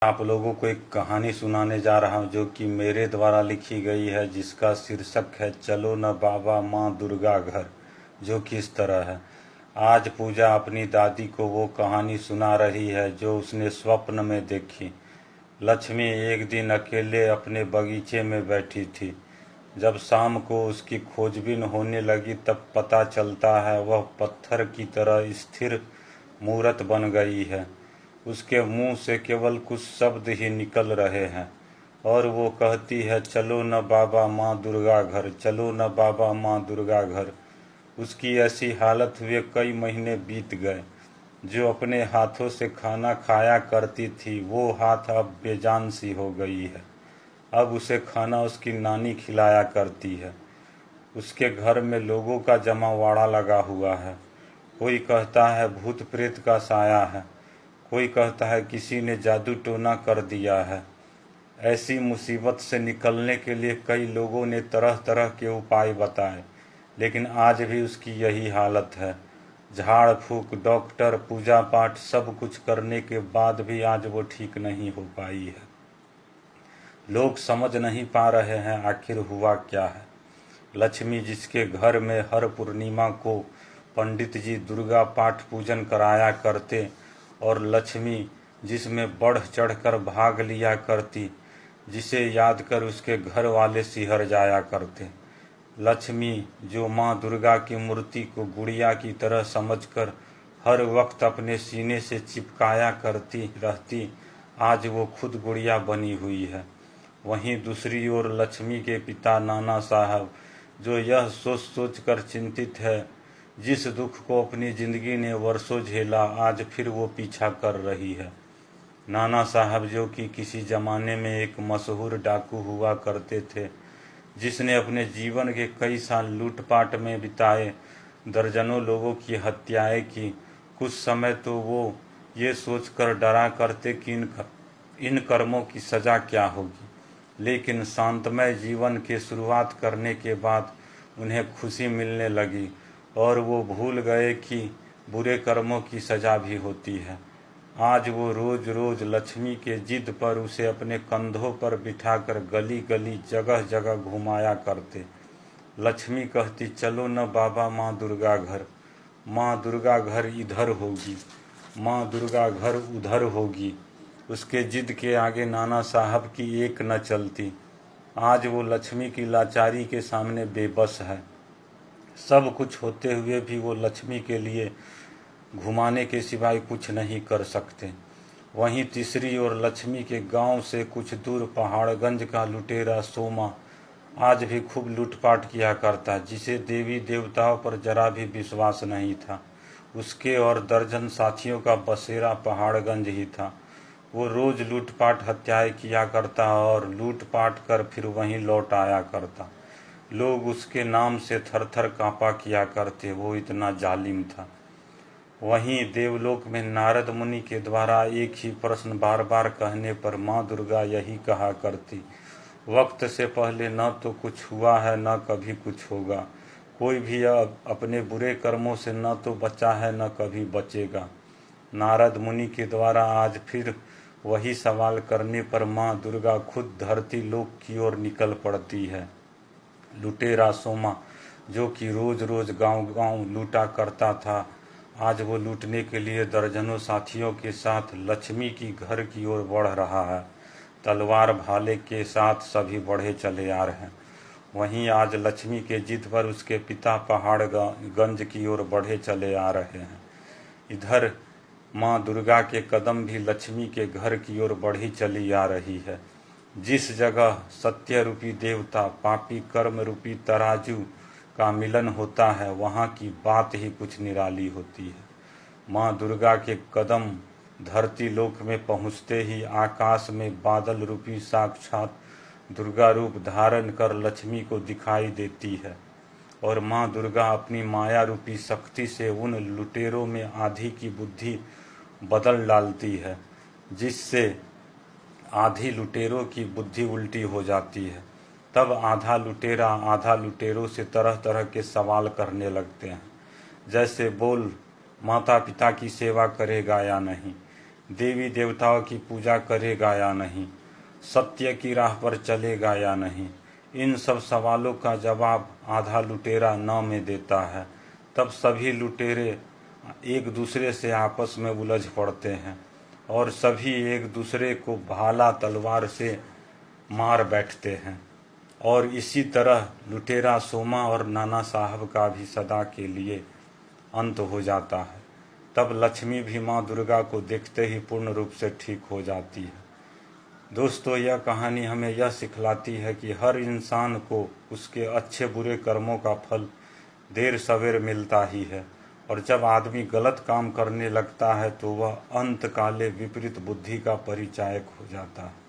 आप लोगों को एक कहानी सुनाने जा रहा हूँ जो कि मेरे द्वारा लिखी गई है, जिसका शीर्षक है चलो न बाबा माँ दुर्गा घर। जो कि इस तरह है। आज पूजा अपनी दादी को वो कहानी सुना रही है जो उसने स्वप्न में देखी। लक्ष्मी एक दिन अकेले अपने बगीचे में बैठी थी। जब शाम को उसकी खोजबीन होने लगी तब पता चलता है वह पत्थर की तरह स्थिर मूरत बन गई है। उसके मुंह से केवल कुछ शब्द ही निकल रहे हैं और वो कहती है, चलो न बाबा माँ दुर्गा घर, चलो न बाबा माँ दुर्गा घर। उसकी ऐसी हालत हुए कई महीने बीत गए। जो अपने हाथों से खाना खाया करती थी वो हाथ अब बेजान सी हो गई है। अब उसे खाना उसकी नानी खिलाया करती है। उसके घर में लोगों का जमावड़ा लगा हुआ है। कोई कहता है भूत प्रेत का साया है, कोई कहता है किसी ने जादू टोना कर दिया है। ऐसी मुसीबत से निकलने के लिए कई लोगों ने तरह तरह के उपाय बताए, लेकिन आज भी उसकी यही हालत है। झाड़ फूक, डॉक्टर, पूजा पाठ सब कुछ करने के बाद भी आज वो ठीक नहीं हो पाई है। लोग समझ नहीं पा रहे हैं आखिर हुआ क्या है। लक्ष्मी, जिसके घर में हर पूर्णिमा को पंडित जी दुर्गा पाठ पूजन कराया करते और लक्ष्मी जिसमें बढ़ चढ़कर भाग लिया करती, जिसे याद कर उसके घर वाले सिहर जाया करते। लक्ष्मी, जो माँ दुर्गा की मूर्ति को गुड़िया की तरह समझकर हर वक्त अपने सीने से चिपकाया करती रहती, आज वो खुद गुड़िया बनी हुई है। वहीं दूसरी ओर लक्ष्मी के पिता नाना साहब, जो यह सोच सोच कर चिंतित है, जिस दुख को अपनी जिंदगी ने वर्षों झेला आज फिर वो पीछा कर रही है। नाना साहब, जो कि किसी जमाने में एक मशहूर डाकू हुआ करते थे, जिसने अपने जीवन के कई साल लूटपाट में बिताए, दर्जनों लोगों की हत्याएं की। कुछ समय तो वो ये सोचकर डरा करते कि इन कर्मों की सज़ा क्या होगी, लेकिन शांतमय जीवन की शुरुआत करने के बाद उन्हें खुशी मिलने लगी और वो भूल गए कि बुरे कर्मों की सज़ा भी होती है। आज वो रोज रोज लक्ष्मी के जिद पर उसे अपने कंधों पर बिठाकर गली गली जगह जगह घुमाया करते। लक्ष्मी कहती, चलो न बाबा माँ दुर्गा घर, माँ दुर्गा घर इधर होगी, माँ दुर्गा घर उधर होगी। उसके जिद के आगे नाना साहब की एक न चलती। आज वो लक्ष्मी की लाचारी के सामने बेबस है। सब कुछ होते हुए भी वो लक्ष्मी के लिए घुमाने के सिवाय कुछ नहीं कर सकते। वहीं तीसरी ओर लक्ष्मी के गांव से कुछ दूर पहाड़गंज का लुटेरा सोमा आज भी खूब लूटपाट किया करता, जिसे देवी देवताओं पर जरा भी विश्वास नहीं था। उसके और दर्जन साथियों का बसेरा पहाड़गंज ही था। वो रोज लूटपाट हत्याएं किया करता और लूटपाट कर फिर वहीं लौट आया करता। लोग उसके नाम से थर थर कांपा किया करते, वो इतना जालिम था। वहीं देवलोक में नारद मुनि के द्वारा एक ही प्रश्न बार बार कहने पर माँ दुर्गा यही कहा करती, वक्त से पहले न तो कुछ हुआ है न कभी कुछ होगा। कोई भी अब अपने बुरे कर्मों से न तो बचा है न कभी बचेगा। नारद मुनि के द्वारा आज फिर वही सवाल करने पर माँ दुर्गा खुद धरती लोक की ओर निकल पड़ती है। लुटेरा सोमा, जो कि रोज रोज गांव गांव लूटा करता था, आज वो लूटने के लिए दर्जनों साथियों के साथ लक्ष्मी की घर की ओर बढ़ रहा है। तलवार भाले के साथ सभी बढ़े चले आ रहे हैं। वहीं आज लक्ष्मी के जिद पर उसके पिता पहाड़गंज की ओर बढ़े चले आ रहे हैं। इधर माँ दुर्गा के कदम भी लक्ष्मी के घर की ओर बढ़ी चली आ रही है। जिस जगह सत्य रूपी देवता, पापी कर्म रूपी तराजू का मिलन होता है, वहाँ की बात ही कुछ निराली होती है। माँ दुर्गा के कदम धरती लोक में पहुँचते ही आकाश में बादल रूपी साक्षात दुर्गा रूप धारण कर लक्ष्मी को दिखाई देती है और माँ दुर्गा अपनी माया रूपी शक्ति से उन लुटेरों में आधी की बुद्धि बदल डालती है, जिससे आधी लुटेरों की बुद्धि उल्टी हो जाती है। तब आधा लुटेरा आधा लुटेरों से तरह तरह के सवाल करने लगते हैं, जैसे बोल माता पिता की सेवा करेगा या नहीं, देवी देवताओं की पूजा करेगा या नहीं, सत्य की राह पर चलेगा या नहीं। इन सब सवालों का जवाब आधा लुटेरा न में देता है। तब सभी लुटेरे एक दूसरे से आपस में उलझ पड़ते हैं और सभी एक दूसरे को भाला तलवार से मार बैठते हैं। और इसी तरह लुटेरा सोमा और नाना साहब का भी सदा के लिए अंत हो जाता है। तब लक्ष्मी भी माँ दुर्गा को देखते ही पूर्ण रूप से ठीक हो जाती है। दोस्तों, यह कहानी हमें यह सिखलाती है कि हर इंसान को उसके अच्छे बुरे कर्मों का फल देर सवेर मिलता ही है, और जब आदमी गलत काम करने लगता है तो वह अंत काले विपरीत बुद्धि का परिचायक हो जाता है।